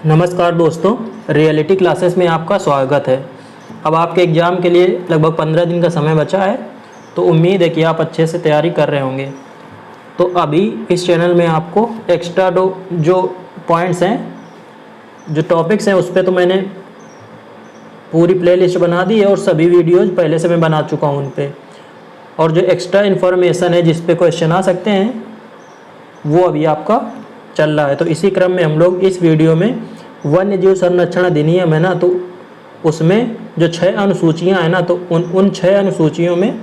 नमस्कार दोस्तों, reality classes में आपका स्वागत है। अब आपके एग्ज़ाम के लिए लगभग 15 दिन का समय बचा है, तो उम्मीद है कि आप अच्छे से तैयारी कर रहे होंगे। तो अभी इस चैनल में आपको एक्स्ट्रा जो पॉइंट्स हैं, जो टॉपिक्स हैं, उस पर तो मैंने पूरी प्लेलिस्ट बना दी है और सभी वीडियोज़ पहले से मैं बना चुका हूँ उन पर। और जो एक्स्ट्रा इन्फॉर्मेशन है जिस पे क्वेश्चन आ सकते हैं वो अभी आपका चल रहा है। तो इसी क्रम में हम लोग इस वीडियो में वन्य जीव संरक्षण अधिनियम है ना, तो उसमें जो 6 अनुसूचियां हैं ना, तो उन 6 अनुसूचियों में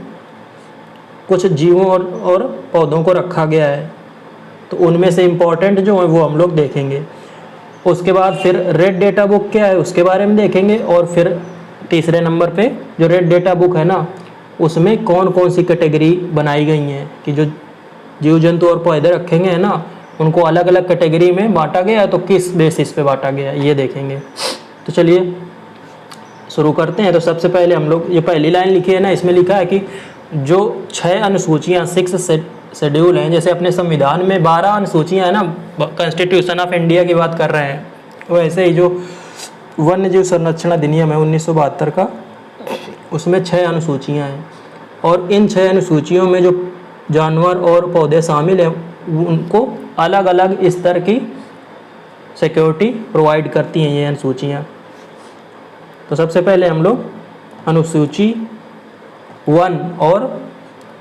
कुछ जीवों और पौधों को रखा गया है। तो उनमें से इम्पोर्टेंट जो है वो हम लोग देखेंगे। उसके बाद फिर रेड डेटा बुक क्या है उसके बारे में देखेंगे। और फिर तीसरे नंबर पे जो रेड डेटा बुक है ना, उसमें कौन कौन सी कैटेगरी बनाई गई हैं कि जो जीव जंतु और पौधे रखेंगे है ना, उनको अलग अलग कैटेगरी में बांटा गया है, तो किस बेसिस पे बांटा गया है ये देखेंगे। तो चलिए शुरू करते हैं। तो सबसे पहले हम लोग ये पहली लाइन लिखी है ना, इसमें लिखा है कि जो 6 अनुसूचियाँ 6 शेड्यूल हैं, जैसे अपने संविधान में 12 अनुसूचियाँ हैं ना, कॉन्स्टिट्यूशन ऑफ इंडिया की बात कर रहे हैं, वैसे ही जो वन्य जीव संरक्षण अधिनियम है 1972 का, उसमें 6 अनुसूचियाँ हैं। और इन 6 अनुसूचियों में जो जानवर और पौधे शामिल हैं उनको अलग अलग स्तर की सिक्योरिटी प्रोवाइड करती हैं ये अनुसूचियाँ। तो सबसे पहले हम लोग अनुसूची 1 और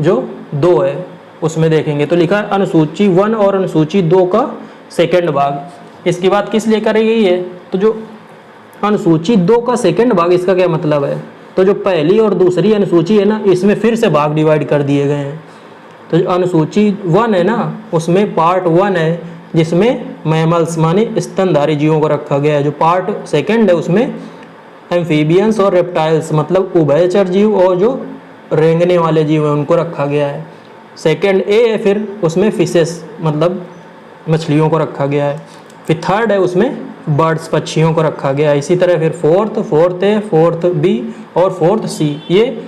जो 2 है उसमें देखेंगे। तो लिखा है अनुसूची 1 और अनुसूची 2 का सेकंड भाग। इसकी बात किस लिए करी गई है? तो जो अनुसूची 2 का सेकंड भाग, इसका क्या मतलब है? तो जो पहली और दूसरी अनुसूची है ना, इसमें फिर से भाग डिवाइड कर दिए गए हैं। तो जो अनुसूची 1 है ना, उसमें पार्ट 1 है जिसमें मैमल्स माने स्तनधारी जीवों को रखा गया है। जो पार्ट सेकंड है उसमें एम्फीबियंस और रेप्टाइल्स मतलब उभयचर जीव और जो रेंगने वाले जीव हैं उनको रखा गया है। सेकंड ए है फिर उसमें फिशेस मतलब मछलियों को रखा गया है। फिर थर्ड है उसमें बर्ड्स पक्षियों को रखा गया है। इसी तरह फिर फोर्थ ए, फोर्थ बी और फोर्थ सी, ये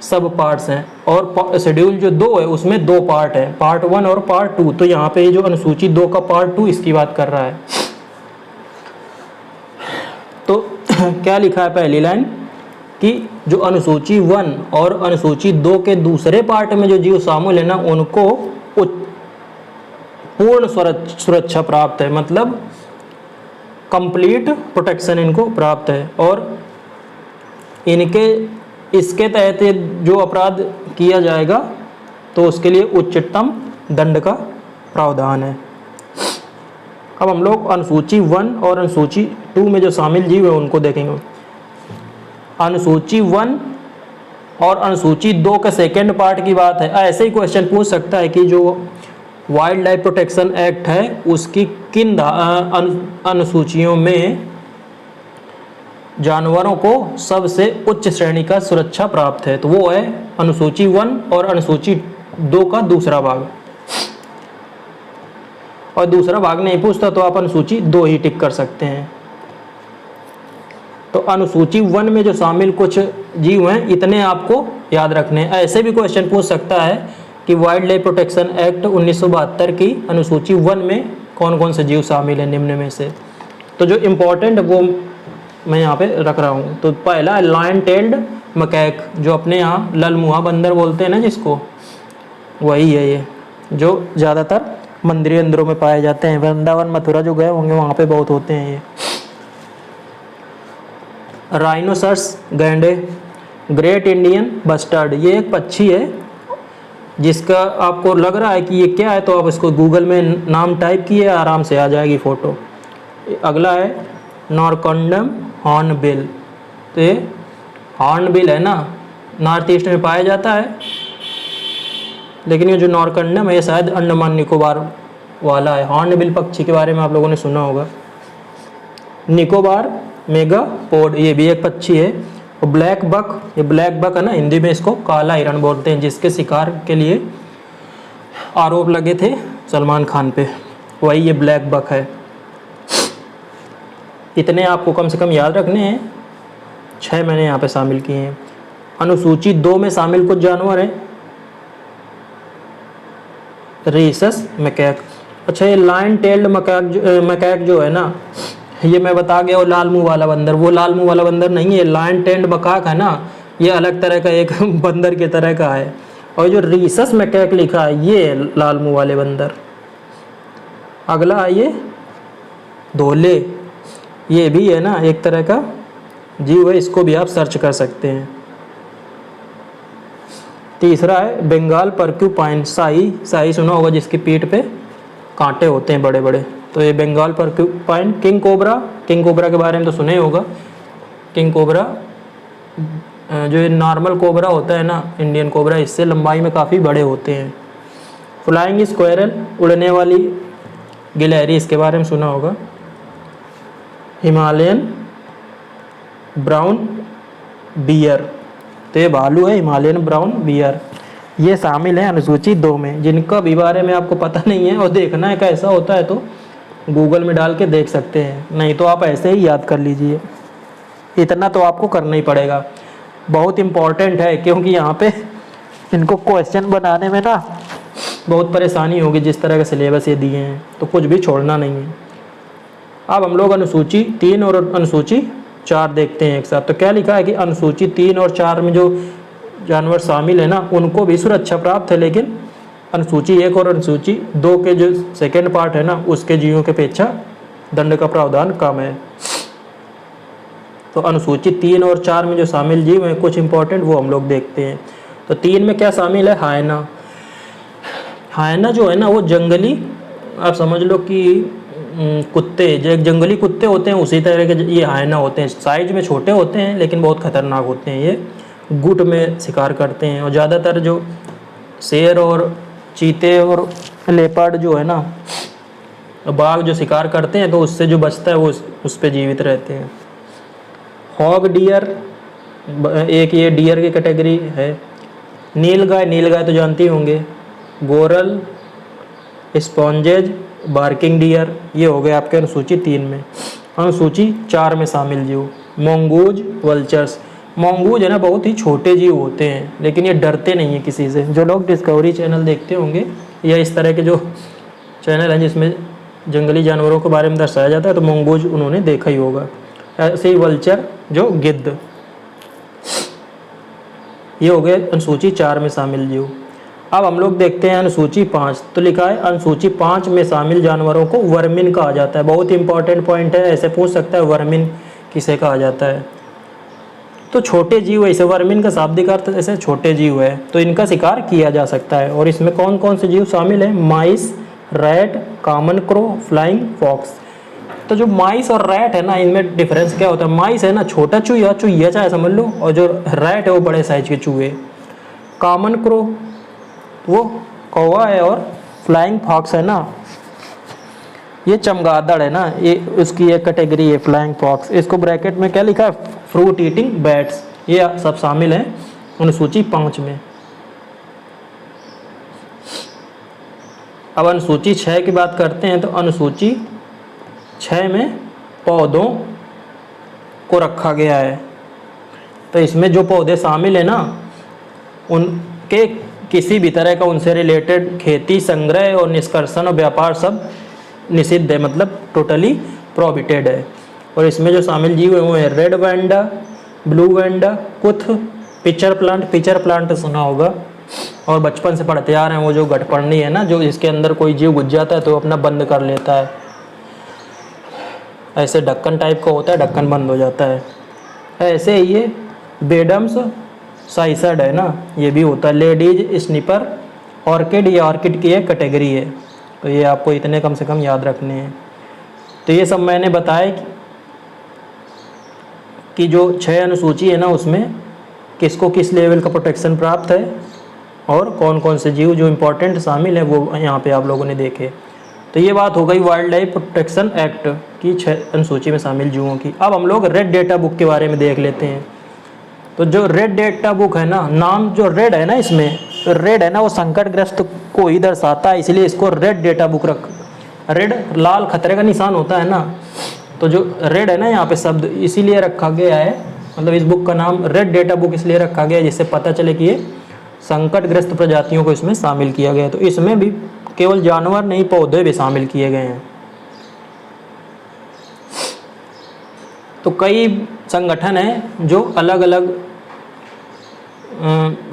सब पार्ट्स हैं। और शेड्यूल जो 2 है उसमें 2 पार्ट है, पार्ट 1 और पार्ट 2। तो यहाँ पे जो अनुसूची 2 का पार्ट 2 इसकी बात कर रहा है। तो क्या लिखा है पहली लाइन कि जो अनुसूची 1 और अनुसूची 2 के दूसरे पार्ट में जो जीव शामिल है ना, उनको पूर्ण सुरक्षा प्राप्त है, मतलब कंप्लीट प्रोटेक्शन इनको प्राप्त है। और इसके तहत जो अपराध किया जाएगा तो उसके लिए उच्चतम दंड का प्रावधान है। अब हम लोग अनुसूची 1 और अनुसूची 2 में जो शामिल जीव है उनको देखेंगे। अनुसूची 1 और अनुसूची 2 के सेकेंड पार्ट की बात है। ऐसे ही क्वेश्चन पूछ सकता है कि जो वाइल्ड लाइफ प्रोटेक्शन एक्ट है उसकी किन अनुसूचियों में जानवरों को सबसे उच्च श्रेणी का सुरक्षा प्राप्त है? तो वो है अनुसूची 1 और अनुसूची 2 का दूसरा भाग। और दूसरा भाग नहीं पूछता तो आप अनुसूची 2 ही टिक कर सकते हैं। तो अनुसूची 1 में जो शामिल कुछ जीव हैं इतने आपको याद रखने हैं। ऐसे भी क्वेश्चन पूछ सकता है कि वाइल्ड लाइफ प्रोटेक्शन एक्ट 1972 की अनुसूची 1 में कौन कौन से जीव शामिल हैं निम्न में से। तो जो इम्पोर्टेंट वो मैं यहाँ पे रख रहा हूँ। तो पहला लायन टेल्ड मकैक, जो अपने यहाँ ललमुहा बंदर बोलते हैं ना जिसको, वही है ये, जो ज़्यादातर मंदिरों अंदरों में पाए जाते हैं। वृंदावन मथुरा जो गए होंगे वहाँ पे बहुत होते हैं ये। राइनोसर्स गैंडे, ग्रेट इंडियन बस्टर्ड, ये एक पक्षी है जिसका आपको लग रहा है कि ये क्या है, तो आप इसको गूगल में नाम टाइप किए आराम से आ जाएगी फ़ोटो। अगला है नॉरकंडम हॉर्नबिल। तो ये हॉर्नबिल है ना, नॉर्थ ईस्ट में पाया जाता है, लेकिन ये जो नॉरकंडम है ये शायद अंडमान निकोबार वाला है। हॉर्नबिल पक्षी के बारे में आप लोगों ने सुना होगा। निकोबार मेगापोड, ये भी एक पक्षी है। और ब्लैक बक, ये ब्लैक बक है ना, हिंदी में इसको काला हिरण बोलते हैं, जिसके शिकार के लिए आरोप लगे थे सलमान खान पे, वही ये ब्लैक बक है। इतने आपको कम से कम याद रखने हैं। 6 मैंने यहाँ पे शामिल किए हैं। अनुसूची 2 में शामिल कुछ जानवर हैं रेसस मैकैक। अच्छा, ये लाइन टेल्ड मैकैक जो है ना, ये मैं बता गया, वो लाल मुंह वाला बंदर, वो लाल मुंह वाला बंदर नहीं है, लायन टेंड मकाक है ना, ये अलग तरह का एक बंदर की तरह का है। और जो रीसस मैकेक लिखा है ये है लाल मुंह वाले बंदर। अगला आइए धोले, ये भी है ना एक तरह का जीव है, इसको भी आप सर्च कर सकते हैं। तीसरा है बंगाल पर्क्यूपाइन, शाही सुना होगा जिसकी पीठ पे कांटे होते हैं बड़े बड़े, तो ये बंगाल पर्क्यूपाइन। किंग कोबरा के बारे में तो सुना ही होगा। किंग कोबरा जो ये नॉर्मल कोबरा होता है ना, इंडियन कोबरा, इससे लंबाई में काफ़ी बड़े होते हैं। फ्लाइंग स्क्वायरल, उड़ने वाली गिलहरी, इसके बारे में सुना होगा। हिमालयन ब्राउन बियर, तो ये भालू है हिमालयन ब्राउन बियर। ये शामिल है अनुसूची 2 में। जिनका भी बारे में आपको पता नहीं है और देखना है कैसा होता है तो गूगल में डाल के देख सकते हैं, नहीं तो आप ऐसे ही याद कर लीजिए। इतना तो आपको करना ही पड़ेगा, बहुत इम्पॉर्टेंट है, क्योंकि यहाँ पे इनको क्वेश्चन बनाने में ना बहुत परेशानी होगी। जिस तरह का सिलेबस ये दिए हैं तो कुछ भी छोड़ना नहीं है। अब हम लोग अनुसूची 3 और अनुसूची 4 देखते हैं एक साथ। तो क्या लिखा है कि अनुसूची 3 और 4 में जो जानवर शामिल है ना उनको भी सुरक्षा प्राप्त है, लेकिन अनुसूची 1 और अनुसूची 2 के जो सेकेंड पार्ट है ना उसके जीवों के अपेक्षा दंड का प्रावधान कम है। तो अनुसूची 3 और 4 में जो शामिल जीव हैं कुछ इंपॉर्टेंट वो हम लोग देखते हैं। तो 3 में क्या शामिल है? हायना। हायना जो है ना वो जंगली, आप समझ लो कि कुत्ते, जो एक जंगली कुत्ते होते हैं उसी तरह के ये हायना होते हैं। साइज में छोटे होते हैं लेकिन बहुत खतरनाक होते हैं। ये गुट में शिकार करते हैं और ज़्यादातर जो शेर और चीते और लेपर्ड जो है ना, बाघ जो शिकार करते हैं तो उससे जो बचता है वो उस पे जीवित रहते हैं। हॉग डियर, एक ये डियर की कैटेगरी है। नीलगाय तो जानते ही होंगे। गोरल, स्पॉन्जेज, बार्किंग डियर, ये हो गए आपके अनुसूची 3 में। अनुसूची 4 में शामिल जीव मोंगूज, वल्चर्स। मोंगूज है ना बहुत ही छोटे जीव होते हैं लेकिन ये डरते नहीं हैं किसी से। जो लोग डिस्कवरी चैनल देखते होंगे या इस तरह के जो चैनल हैं जिसमें जंगली जानवरों के बारे में दर्शाया जाता है तो मोंगूज उन्होंने देखा ही होगा। ऐसे ही वल्चर जो गिद्ध, ये हो गए अनुसूची 4 में शामिल जीव। अब हम लोग देखते हैं अनुसूची 5। तो लिखा है अनुसूची 5 में शामिल जानवरों को वर्मिन कहा जाता है। बहुत इंपॉर्टेंट पॉइंट है, ऐसे पूछ सकता है वर्मिन किसे कहा जाता है। तो छोटे जीव, ऐसे वर्मिन का शाब्दिक अर्थ ऐसे छोटे जीव है, तो इनका शिकार किया जा सकता है। और इसमें कौन कौन से जीव शामिल हैं? Mice, rat, common crow, flying fox. तो जो माइस और रैट है ना इनमें डिफरेंस क्या होता है? माइस है ना छोटा चूहिया चाहे समझ लो, और जो रैट है वो बड़े साइज के चूहे। कॉमन क्रो वो कौवा है और फ्लाइंग फॉक्स है ना ये चमगादड़ है ना, ये उसकी एक कैटेगरी है फ्लाइंग फॉक्स। इसको ब्रैकेट में क्या लिखा है? Fruit eating bats. ये सब शामिल हैं अनुसूची 5 में। अब अनुसूची 6 की बात करते हैं। तो अनुसूची 6 में पौधों को रखा गया है। तो इसमें जो पौधे शामिल है ना उनके किसी भी तरह का उनसे रिलेटेड खेती, संग्रह और निष्कर्षण और व्यापार सब निषिद्ध है, मतलब टोटली प्रोहिबिटेड है। और इसमें जो शामिल जीव है वो है रेड वैंडा, ब्लू वैंडा, कुथ, पिचर प्लांट सुना होगा और बचपन से पढ़ते आ रहे हैं। वो जो गठपड़नी है ना, जो इसके अंदर कोई जीव घुस जाता है तो अपना बंद कर लेता है, ऐसे ढक्कन टाइप का होता है, ढक्कन बंद हो जाता है। ऐसे ही ये बेडम्स साइसड है ना, ये भी होता है। लेडीज स्निपर ऑर्किड, ये ऑर्किड की एक कैटेगरी है। तो ये आपको इतने कम से कम याद रखने हैं। तो ये सब मैंने बताया कि जो 6 अनुसूची है ना उसमें किसको किस लेवल का प्रोटेक्शन प्राप्त है और कौन कौन से जीव जो इम्पोर्टेंट शामिल है वो यहाँ पे आप लोगों ने देखे। तो ये बात हो गई वाइल्ड लाइफ प्रोटेक्शन एक्ट की 6 अनुसूची में शामिल जीवों की। अब हम लोग रेड डेटा बुक के बारे में देख लेते हैं। तो जो रेड डेटा बुक है ना, नाम जो रेड है ना इसमें, रेड है ना वो संकटग्रस्त को ही दर्शाता है, इसलिए इसको रेड डेटा बुक रख। रेड लाल खतरे का निशान होता है ना, तो जो रेड है ना यहाँ पे शब्द इसीलिए रखा गया है, मतलब इस बुक का नाम रेड डेटा बुक इसलिए रखा गया है जिससे पता चले कि ये संकटग्रस्त प्रजातियों को इसमें शामिल किया गया है। तो इसमें भी केवल जानवर नहीं पौधे भी शामिल किए गए हैं। तो कई संगठन हैं जो अलग अलग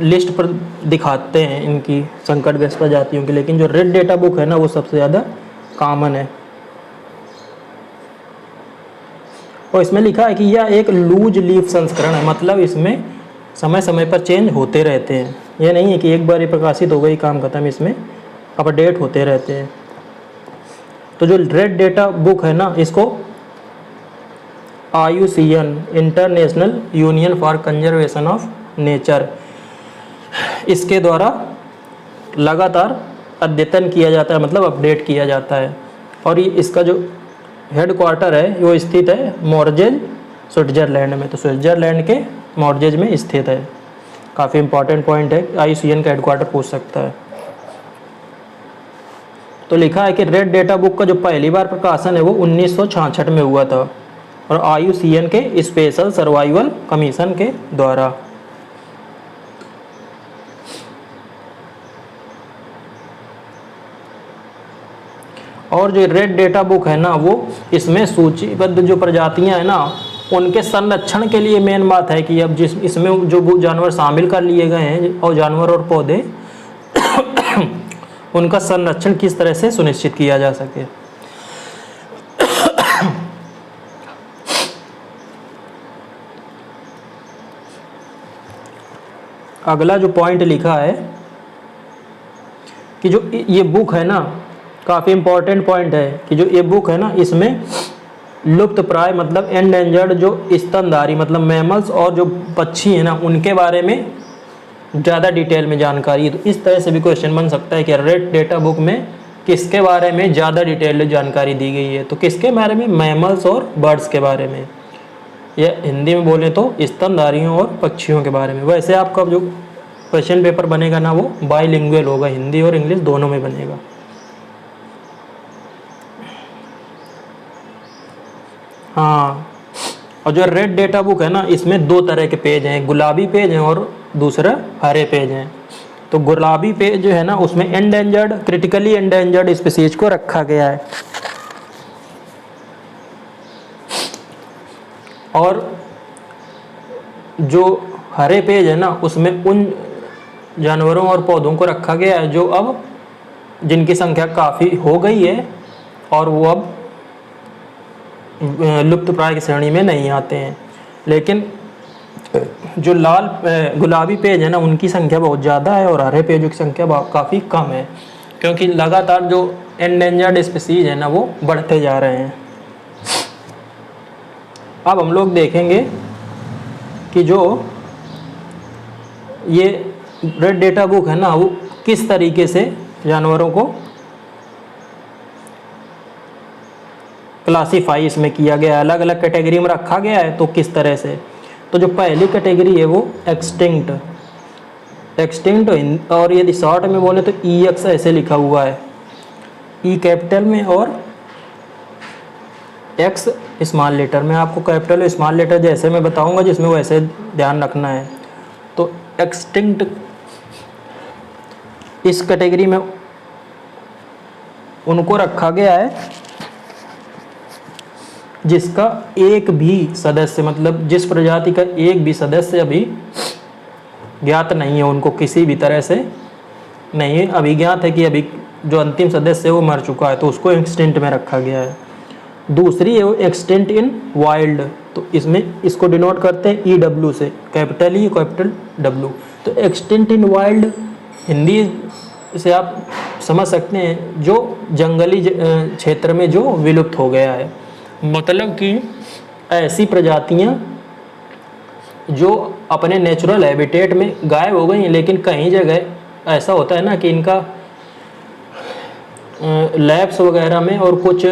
लिस्ट पर दिखाते हैं इनकी संकटग्रस्त प्रजातियों की, लेकिन जो रेड डेटा बुक है ना वो सबसे ज़्यादा कॉमन है। और इसमें लिखा है कि यह एक लूज लीफ संस्करण है, मतलब इसमें समय समय पर चेंज होते रहते हैं। ये नहीं है कि एक बार ये प्रकाशित हो गई काम खत्म, इसमें अपडेट होते रहते हैं। तो जो रेड डेटा बुक है ना, इसको IUCN international union for conservation of nature, इसके द्वारा लगातार अद्यतन किया जाता है, मतलब अपडेट किया जाता है। और ये इसका जो हेडक्वार्टर है वो स्थित है मोरजेज, स्विट्जरलैंड में। तो स्विट्जरलैंड के मोरजेज में स्थित है। काफ़ी इंपॉर्टेंट पॉइंट है, IUCN का हेडक्वार्टर पूछ सकता है। तो लिखा है कि रेड डेटा बुक का जो पहली बार प्रकाशन है वो 1966 में हुआ था, और IUCN के स्पेशल सर्वाइवल कमीशन के द्वारा। और जो रेड डेटा बुक है ना, वो इसमें सूचीबद्ध जो प्रजातियां हैं ना, उनके संरक्षण के लिए मेन बात है कि अब जिस इसमें जो जानवर शामिल कर लिए गए हैं, और जानवर और पौधे उनका संरक्षण किस तरह से सुनिश्चित किया जा सके। अगला जो पॉइंट लिखा है कि जो ये बुक है ना, काफ़ी इम्पोर्टेंट पॉइंट है कि जो ये बुक है ना, इसमें लुप्त प्राय मतलब एंडेंजर्ड जो स्तनधारी मतलब मैमल्स और जो पक्षी है ना, उनके बारे में ज़्यादा डिटेल में जानकारी है। तो इस तरह से भी क्वेश्चन बन सकता है कि रेड डेटा बुक में किसके बारे में ज़्यादा डिटेल जानकारी दी गई है। तो किसके बारे में? मैमल्स और बर्ड्स के बारे में, या हिंदी में बोले तो स्तनधारियों और पक्षियों के बारे में। वैसे आपका जो क्वेश्चन पेपर बनेगा ना, वो बाईलिंगुअल होगा, हिंदी और इंग्लिश दोनों में बनेगा। हाँ, और जो रेड डेटा बुक है ना, इसमें दो तरह के पेज हैं, गुलाबी पेज हैं और दूसरा हरे पेज हैं। तो गुलाबी पेज जो है ना, उसमें एंडेंजर्ड, क्रिटिकली एंडेंजर्ड स्पीशीज को रखा गया है, और जो हरे पेज है ना, उसमें उन जानवरों और पौधों को रखा गया है जो अब जिनकी संख्या काफ़ी हो गई है और वो अब लुप्त प्राय की श्रेणी में नहीं आते हैं। लेकिन जो लाल गुलाबी पेज है ना, उनकी संख्या बहुत ज़्यादा है, और हरे पेजों की संख्या काफ़ी कम है, क्योंकि लगातार जो एंडेंजर्ड स्पीशीज है ना, वो बढ़ते जा रहे हैं। अब हम लोग देखेंगे कि जो ये रेड डेटा बुक है ना, वो किस तरीके से जानवरों को क्लासीफाई इसमें किया गया है, अलग अलग कैटेगरी में रखा गया है। तो किस तरह से, तो जो पहली कैटेगरी है वो एक्सटिंक्ट, और यदि शॉर्ट में बोले तो EX ऐसे लिखा हुआ है, E कैपिटल में और X स्मॉल लेटर में। आपको कैपिटल और स्मॉल लेटर जैसे मैं बताऊंगा जिसमें वैसे ध्यान रखना है। तो एक्सटिंक्ट इस कैटेगरी में उनको रखा गया है जिसका एक भी सदस्य, मतलब जिस प्रजाति का एक भी सदस्य अभी ज्ञात नहीं है, उनको किसी भी तरह से नहीं है, अभिज्ञात है कि अभी जो अंतिम सदस्य है वो मर चुका है, तो उसको एक्सटिंक्ट में रखा गया है। दूसरी है वो एक्सटिंक्ट इन वाइल्ड, तो इसमें इसको डिनोट करते हैं EW से, कैपिटल E कैपिटल W। तो एक्सटिंक्ट इन वाइल्ड हिंदी से आप समझ सकते हैं जो जंगली क्षेत्र में जो विलुप्त हो गया है, मतलब कि ऐसी प्रजातियां जो अपने नेचुरल हैबिटेट में गायब हो गई हैं। लेकिन कहीं जगह ऐसा होता है ना कि इनका लैब्स वगैरह में और कुछ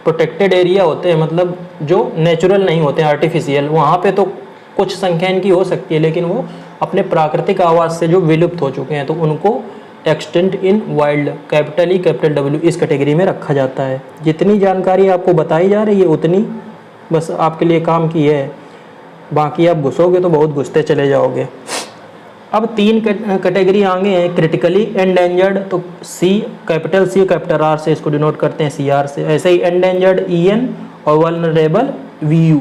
प्रोटेक्टेड एरिया होते हैं, मतलब जो नेचुरल नहीं होते हैं, आर्टिफिशियल, वहाँ पे तो कुछ संख्या इनकी हो सकती है, लेकिन वो अपने प्राकृतिक आवास से जो विलुप्त हो चुके हैं, तो उनको एक्सटिंक्ट इन wild, capital E capital W इस कैटेगरी में रखा जाता है। जितनी जानकारी आपको बताई जा रही है उतनी बस आपके लिए काम की है, बाकी आप घुसोगे तो बहुत घुसते चले जाओगे। अब तीन कैटेगरी आगे हैं, क्रिटिकली एंडेंजर्ड, तो कैपिटल C कैपिटल R से इसको डिनोट करते हैं, CR से। ऐसे ही एंडेंजर्ड EN और वल्नरेबल VU।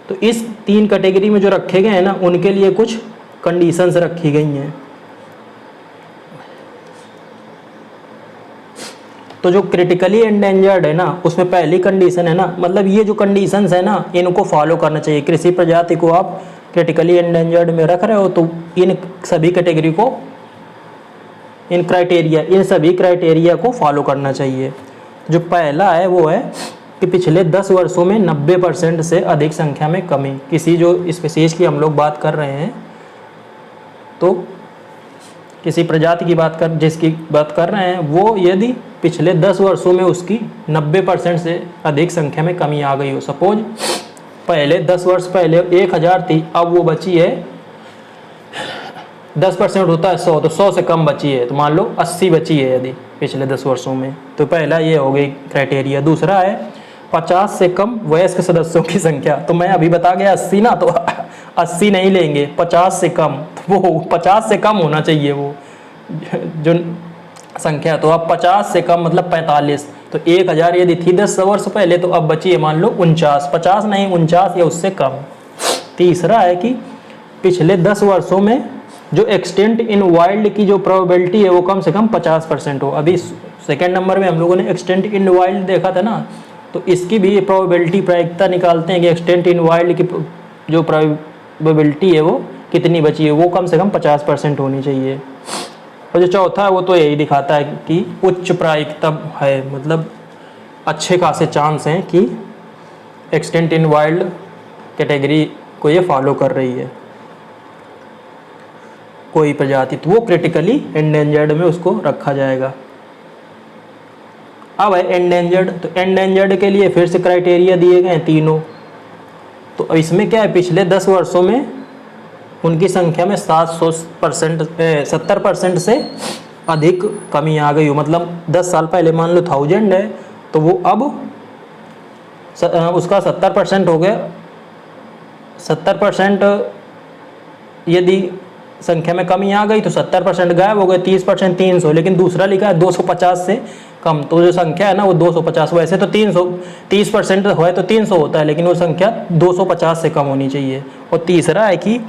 तो इस 3 कैटेगरी में जो रखे गए हैं ना, उनके लिए कुछ कंडीशंस रखी गई हैं। तो जो क्रिटिकली एंडेंजर्ड है ना, उसमें पहली कंडीशन है ना, मतलब ये जो कंडीशंस है ना, इनको फॉलो करना चाहिए। किसी प्रजाति को आप क्रिटिकली एंडेंजर्ड में रख रहे हो तो इन सभी कैटेगरी को, इन सभी क्राइटेरिया को फॉलो करना चाहिए। जो पहला है वो है कि पिछले 10 वर्षों में 90% से अधिक संख्या में कमी। किसी जो स्पीशीज की हम लोग बात कर रहे हैं, तो किसी प्रजाति की जिसकी बात कर रहे हैं, वो यदि पिछले 10 वर्षों में उसकी 90% से अधिक संख्या में कमी आ गई हो। सपोज पहले 10 वर्ष पहले 1000 थी, अब वो बची है 10% होता है 100, तो 100 से कम बची है, तो मान लो 80 बची है यदि पिछले 10 वर्षों में। तो पहला ये हो गई क्राइटेरिया। दूसरा है 50 से कम वयस्क सदस्यों की संख्या। तो मैं अभी बता गया 80 ना, तो 80 नहीं लेंगे, 50 से कम। तो वो 50 से कम होना चाहिए वो जो संख्या। तो अब 50 से कम मतलब 45। तो 1000 यदि थी 10 वर्ष पहले, तो अब बची है मान लो 49, 50 नहीं 49 या उससे कम। तीसरा है कि पिछले 10 वर्षों में जो एक्सटेंट इन वाइल्ड की जो प्रोबेबिलिटी है वो कम से कम 50% हो। अभी सेकेंड नंबर में हम लोगों ने एक्सटेंट इन वाइल्ड देखा था ना, तो इसकी भी प्रोबेबिलिटी प्रायिकता निकालते हैं कि एक्सटेंट इन वाइल्ड की जो प्रोबेबिलिटी है वो कितनी बची है, वो कम से कम 50% होनी चाहिए। और जो चौथा है वो तो यही दिखाता है कि उच्च प्रायिकता है, मतलब अच्छे खासे चांस हैं कि एक्सटेंट इन वाइल्ड कैटेगरी को ये फॉलो कर रही है कोई प्रजाति, तो वो क्रिटिकली एंडेंजर्ड में उसको रखा जाएगा। अब है एंडेंजर्ड। तो एंडेंजर्ड के लिए फिर से क्राइटेरिया दिए गए हैं तीनों। तो इसमें क्या है, पिछले 10 वर्षों में उनकी संख्या में 70% से अधिक कमी आ गई हो। मतलब 10 साल पहले मान लो 1000 है, तो वो अब उसका 70% हो गया। 70% यदि संख्या में कमी आ गई तो 70% गायब हो गए, 30% 300। लेकिन दूसरा लिखा है 250 से कम, तो जो संख्या है ना वो 250। वैसे तो 30% है तो 300 होता है, लेकिन वो संख्या 250 से कम होनी चाहिए। और तीसरा है कि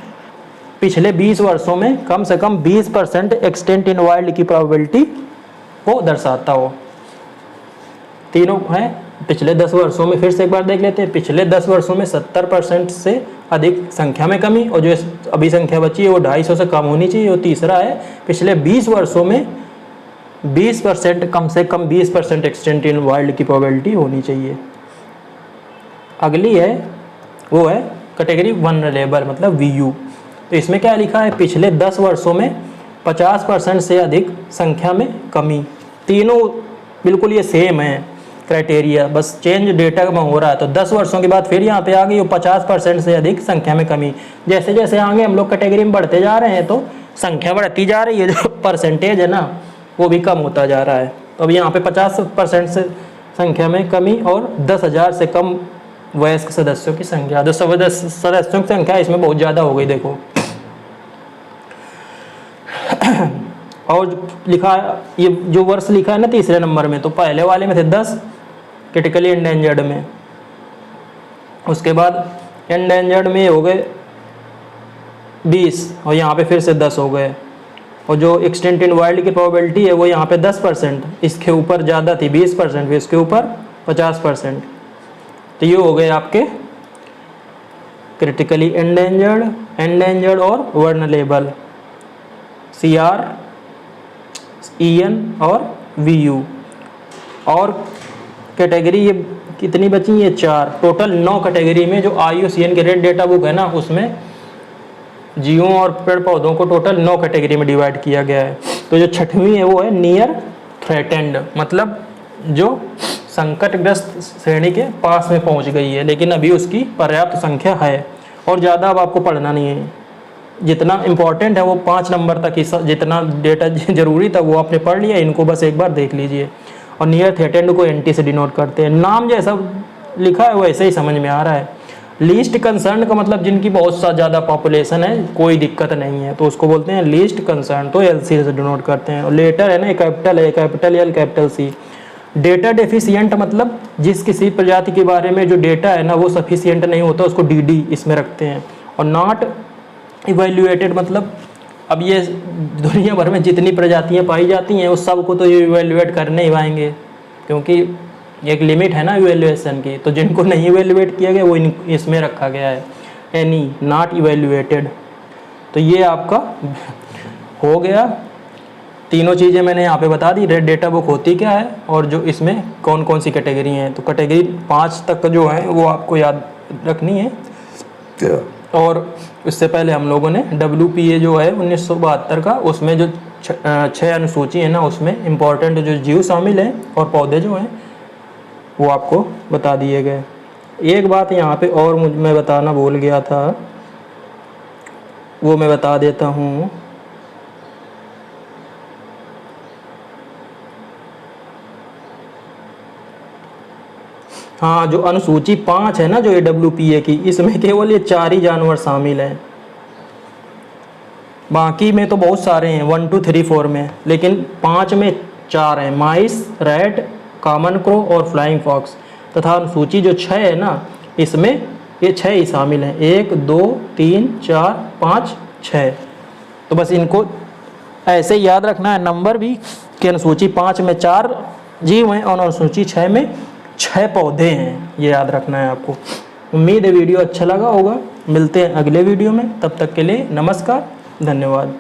पिछले 20 वर्षों में कम से कम 20% एक्सटेंट इन वाइल्ड की प्रोबेबिलिटी को दर्शाता हो। तीनों हैं पिछले 10 वर्षों में। फिर से एक बार देख लेते हैं। पिछले 10 वर्षों में 70% से अधिक संख्या में कमी, और जो अभी संख्या बची है वो 250 से कम होनी चाहिए। और तीसरा है पिछले 20 वर्षों में 20% कम से कम 20% एक्सटेंट इन वाइल्ड की प्रोबेबिलिटी होनी चाहिए। अगली है वो है कैटेगरी वल्नरेबल, मतलब VU। तो इसमें क्या लिखा है, पिछले 10 वर्षों में 50% से अधिक संख्या में कमी। तीनों बिल्कुल ये सेम है क्राइटेरिया, बस चेंज डेटा में हो रहा है। तो 10 वर्षों के बाद फिर यहाँ पे आ गई वो 50% से अधिक संख्या में कमी। जैसे जैसे आगे हम लोग कैटेगरी में बढ़ते जा रहे हैं तो संख्या बढ़ती जा रही है, जो परसेंटेज है ना वो भी कम होता जा रहा है। तो अब यहाँ पे 50% से संख्या में कमी और 10,000 से कम वयस्क सदस्यों की संख्या। तो सदस्यों की संख्या इसमें बहुत ज़्यादा हो गई देखो। और लिखा है ये जो वर्ष लिखा है ना तीसरे नंबर में, तो पहले वाले में थे 10 क्रिटिकली एंडेंजर्ड में, उसके बाद एंडेंजर्ड में हो गए 20 और यहाँ पे फिर से 10 हो गए। और जो एक्सटेंट इन वाइल्ड की प्रोबेबिलिटी है वो यहाँ पे 10%, इसके ऊपर ज़्यादा थी 20%, फिर इसके ऊपर 50%। तो ये हो गए आपके क्रिटिकली एंडेंजर्ड और वल्नरेबल, CR, EN और VU। और कैटेगरी ये कितनी बची है, 4। टोटल 9 कैटेगरी में जो IUCN के रेड डेटा बुक है ना, उसमें जीवों और पेड़ पौधों को टोटल 9 कैटेगरी में डिवाइड किया गया है। तो जो 6वीं है वो है नियर थ्रेटेंड, मतलब जो संकटग्रस्त श्रेणी के पास में पहुंच गई है, लेकिन अभी उसकी पर्याप्त संख्या है। और ज़्यादा अब आपको पढ़ना नहीं है, जितना इम्पोर्टेंट है वो 5 नंबर तक ही, जितना डेटा जरूरी था वो आपने पढ़ लिया, इनको बस एक बार देख लीजिए। और नियर थ्रेटेंड को NT से डिनोट करते हैं। नाम जैसा लिखा है वैसे ही समझ में आ रहा है। लीस्ट कंसर्न का मतलब जिनकी बहुत सा ज़्यादा पॉपुलेशन है, कोई दिक्कत नहीं है, तो उसको बोलते हैं लीस्ट कंसर्न, तो LC से डिनोट करते हैं। और लेटर है ना, कैपिटल है, capital L capital C। Data deficient मतलब जिस किसी प्रजाति के बारे में जो डेटा है ना वो सफिशिएंट नहीं होता, उसको डीडी इसमें रखते हैं। और नॉट इवेल्युएटेड मतलब अब ये दुनिया भर में जितनी प्रजातियां पाई जाती हैं उस सब को तो ये इवेल्युएट करने ही आएंगे, क्योंकि एक लिमिट है ना इवेल्युएशन की। तो जिनको नहीं इवेल्युएट किया गया वो इसमें रखा गया है, एनी नॉट इवेल्युएटेड। तो ये आपका हो गया, तीनों चीज़ें मैंने यहाँ पे बता दी। रेड डेटा बुक होती क्या है और जो इसमें कौन कौन सी कैटेगरी हैं। तो कैटेगरी 5 तक जो है वो आपको याद रखनी है। और इससे पहले हम लोगों ने WPA जो है 1972 का, उसमें जो 6 अनुसूची है ना उसमें इम्पोर्टेंट जो जीव शामिल हैं और पौधे जो हैं वो आपको बता दिए गए। एक बात यहाँ पे और मैं बताना भूल गया था, वो मैं बता देता हूँ। हाँ, जो अनुसूची 5 है ना जो AWPA की, इसमें केवल ये 4 ही जानवर शामिल हैं। बाकी में तो बहुत सारे हैं 1 2 3 4 में, लेकिन 5 में 4 हैं, माइस, रैट, कॉमन क्रो और फ्लाइंग फॉक्स। तथा अनुसूची जो 6 है ना इसमें ये 6 ही शामिल हैं, 1 2 3 4 5 6। तो बस इनको ऐसे याद रखना है नंबर भी कि अनुसूची 5 में 4 जीव हैं और अनुसूची 6 में 6 पौधे हैं, ये याद रखना है आपको। उम्मीद है वीडियो अच्छा लगा होगा। मिलते हैं अगले वीडियो में, तब तक के लिए नमस्कार, धन्यवाद।